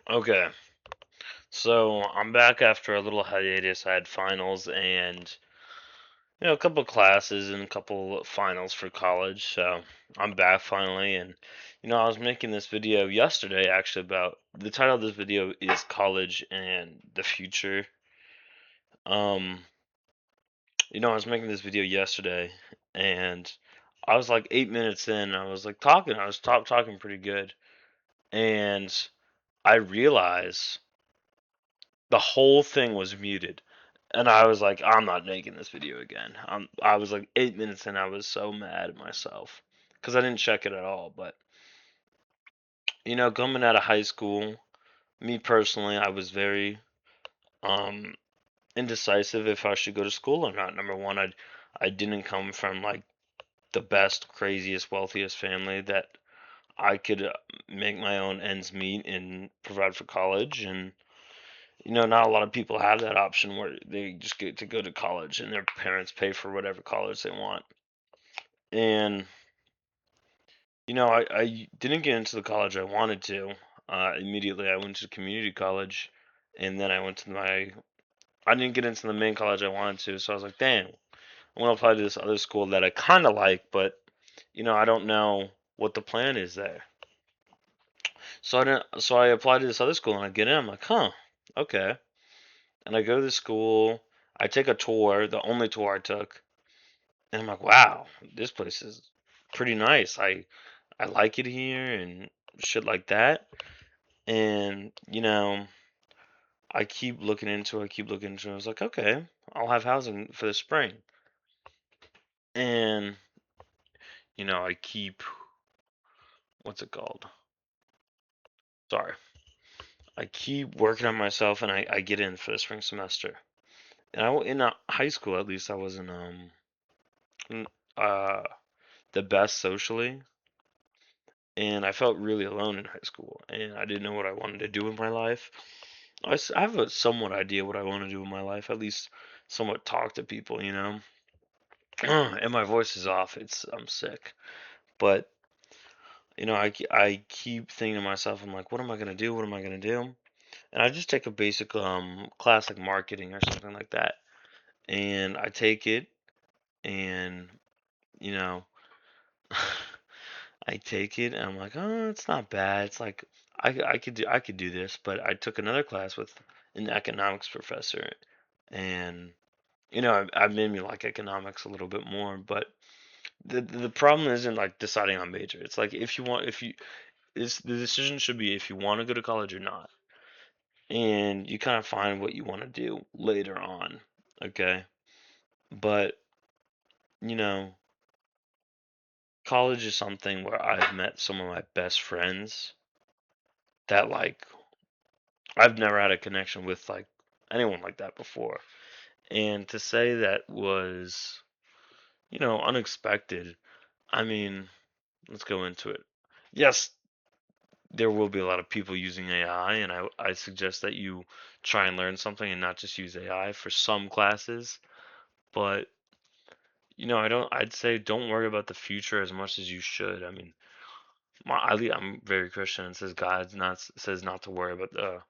Okay, so I'm back after a little hiatus. I had finals and a couple classes and a couple finals for college. So I'm back finally, and I was making this video yesterday actually about the title of this video is College and the Future. Um, I was making this video yesterday, and I was like 8 minutes in. I was like talking. I was talking pretty good, and I realized the whole thing was muted. And I was like, I'm not making this video again. I was like 8 minutes in, I was so mad at myself because I didn't check it at all. But coming out of high school, me personally, I was very um indecisive if I should go to school or not. Number one, I didn't come from like the best, craziest, wealthiest family that I could make my own ends meet and provide for college. And not a lot of people have that option where they just get to go to college and their parents pay for whatever college they want. And I didn't get into the college I wanted to. Immediately, I went to community college, and then I went to my. I didn't get into the main college I wanted to, so I was like, "Damn, I want to apply to this other school that I kind of like, but I don't know what the plan is there." So I didn't. So I applied to this other school, and I get in. I'm like, "Huh, okay." And I go to the school. I take a tour, the only tour I took, and I'm like, "Wow, this place is pretty nice. I like it here and shit like that." And, I keep looking into it, I keep looking into it. I was like, okay, I'll have housing for the spring. And, I keep, what's it called? Sorry. I keep working on myself and I get in for the spring semester. And in high school, at least, I wasn't n- uh, the best socially. And I felt really alone in high school. And I didn't know what I wanted to do in my life. I have a somewhat idea what I want to do in my life, at least somewhat talk to people. And my voice is off. I'm sick. But, I keep thinking to myself, I'm like, what am I going to do? What am I going to do? And I just take a basic class like marketing or something like that. And I take it and, you know, I take it and I'm like, oh, it's not bad. It's like I could do this, but I took another class with an economics professor and I made me like economics a little bit more, but the problem isn't like deciding on major. It's like if you the decision should be if you want to go to college or not, and you kind of find what you want to do later on. Okay, but you know, college is something where I've met some of my best friends that like I've never had a connection with like anyone like that before, and to say that was unexpected. I mean, let's go into it. Yes, there will be a lot of people using AI, and I suggest that you try and learn something and not just use AI for some classes. But I'd say don't worry about the future as much as you should. I mean, I'm very Christian and says God not says not to worry about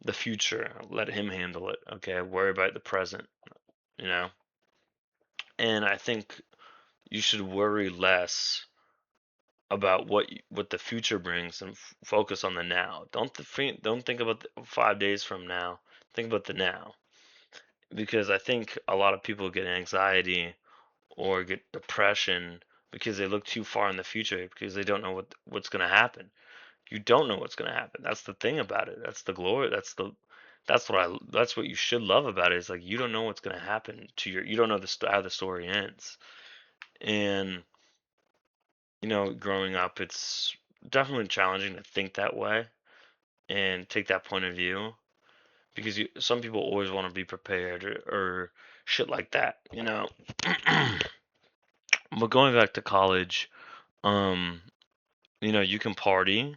the future. Let Him handle it. Okay, worry about the present. You know, and I think you should worry less about what the future brings and focus on the now. Don't think about 5 days from now. Think about the now because I think a lot of people get anxiety or get depression because they look too far in the future because they don't know what's going to happen. You don't know what's going to happen. That's the thing about it. That's the glory. That's what you should love about it. Is like you don't know what's going to happen to you don't know how the story ends. And growing up, it's definitely challenging to think that way and take that point of view because some people always want to be prepared or shit like that. But going back to college, um, you can party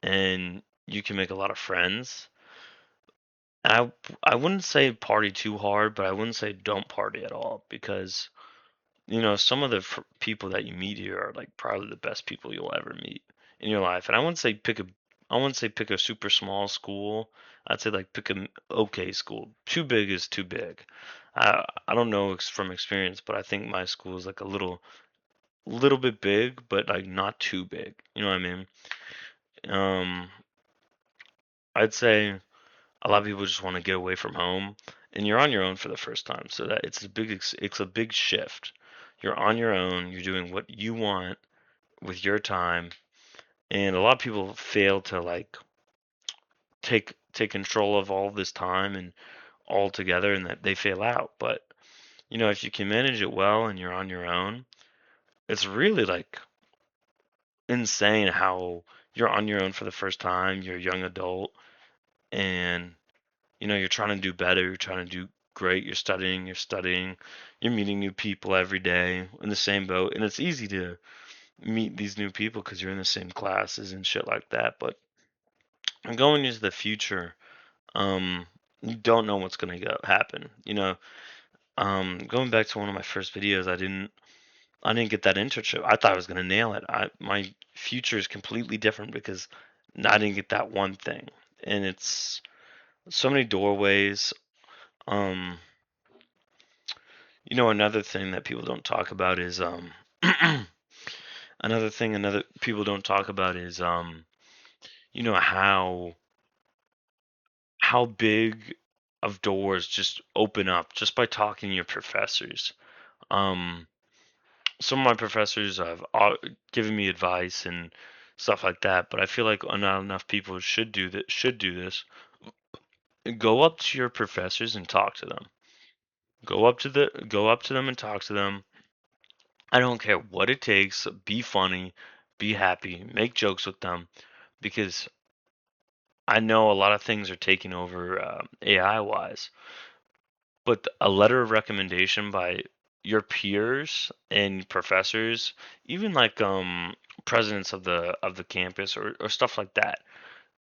and you can make a lot of friends. I wouldn't say party too hard, but I wouldn't say don't party at all because some of the people that you meet here are like probably the best people you'll ever meet in your life. And I wouldn't say pick a I wouldn't say pick a super small school. I'd say like pick an okay school. Too big is too big. I don't know from experience, but I think my school is like a little bit big, but like not too big. You know what I mean? Um, I'd say a lot of people just want to get away from home, and you're on your own for the first time, so that it's a big shift. You're on your own. You're doing what you want with your time, and a lot of people fail to like take control of all this time and all together, and that they fail out. But if you can manage it well and you're on your own, it's really like insane how you're on your own for the first time. You're a young adult, and you're trying to do better. You're trying to do great. You're studying. You're meeting new people every day in the same boat, and it's easy to meet these new people because you're in the same classes and shit like that. But going into the future, um, you don't know what's gonna happen. Going back to one of my first videos, I didn't get that internship. I thought I was gonna nail it. My future is completely different because I didn't get that one thing, and it's so many doorways. Um, another thing that people don't talk about is another people don't talk about is how big of doors just open up just by talking to your professors. Um, some of my professors have given me advice and stuff like that, but I feel like not enough people should do that. Should do this. Go up to your professors and talk to them. Go up to them and talk to them. I don't care what it takes. Be funny, be happy, make jokes with them, because I know a lot of things are taking over AI wise. But a letter of recommendation by your peers and professors, even like presidents of the campus or stuff like that,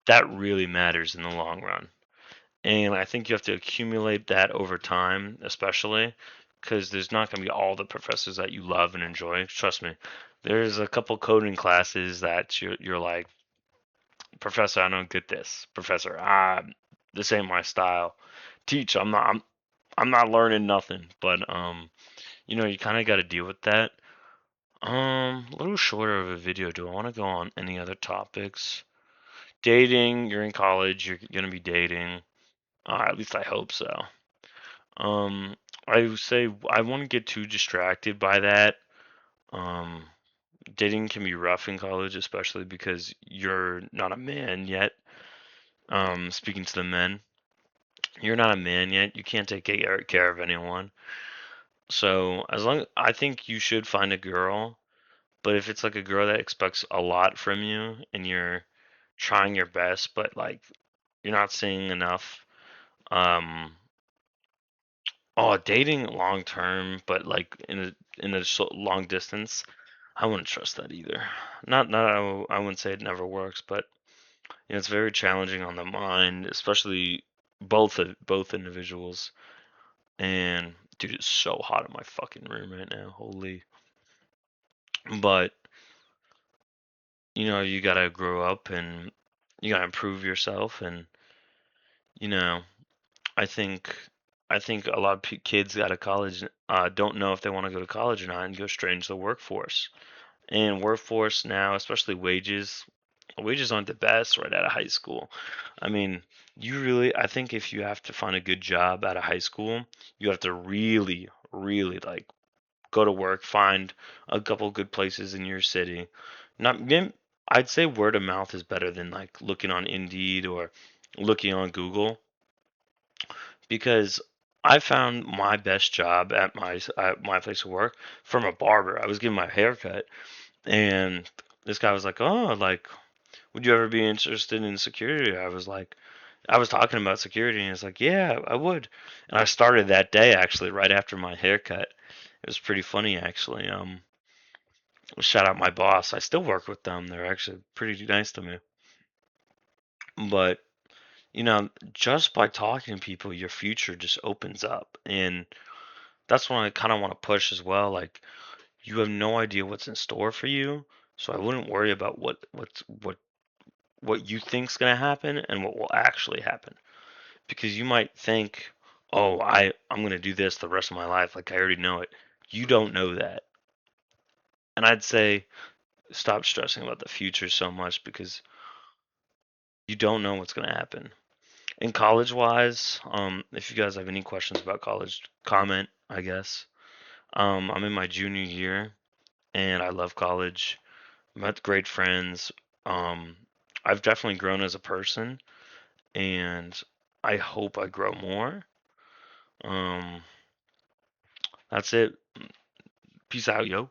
that really matters in the long run. And I think you have to accumulate that over time, especially because there's not going to be all the professors that you love and enjoy. Trust me, there's a couple coding classes that you're like, Professor, I don't get this. Professor, this ain't my style. Teach, I'm not learning nothing. But you kind of got to deal with that. A little shorter of a video. Do I want to go on any other topics? Dating. You're in college. You're gonna be dating. At least I hope so. Um, I would say I wouldn't get too distracted by that. Um, Dating can be rough in college, especially because you're not a man yet. Speaking to the men, you're not a man yet. You can't take care of anyone. So I think you should find a girl, but if it's like a girl that expects a lot from you and you're trying your best, but like you're not seeing enough, um, dating long term, but like in a long distance, I wouldn't trust that either. Not I wouldn't say it never works, but it's very challenging on the mind, especially both individuals. And dude, it's so hot in my fucking room right now. Holy. But you gotta grow up and you gotta improve yourself. And you know, I think I think a lot of kids out of college don't know if they want to go to college or not and go straight into the workforce. And workforce now, especially wages aren't the best right out of high school. I mean, I think if you have to find a good job out of high school, you have to really, really like go to work, find a couple good places in your city. Not, I'd say word of mouth is better than like looking on Indeed or looking on Google, because I found my best job at my place of work from a barber. I was getting my hair cut, and this guy was like, "Oh, like, would you ever be interested in security?" I was talking about security, and he's like, "Yeah, I would." And I started that day actually, right after my haircut. It was pretty funny actually. Shout out my boss. I still work with them. They're actually pretty nice to me. But just by talking to people, your future just opens up, and that's what I kind of want to push as well. Like, you have no idea what's in store for you, so I wouldn't worry about what what you think's going to happen and what will actually happen. Because you might think, "Oh, I'm going to do this the rest of my life, like I already know it." You don't know that. And I'd say stop stressing about the future so much because you don't know what's going to happen. And college wise, if you guys have any questions about college, comment, I guess. I'm in my junior year and I love college. Met great friends. Um, I've definitely grown as a person and I hope I grow more. Um, that's it. Peace out, yo.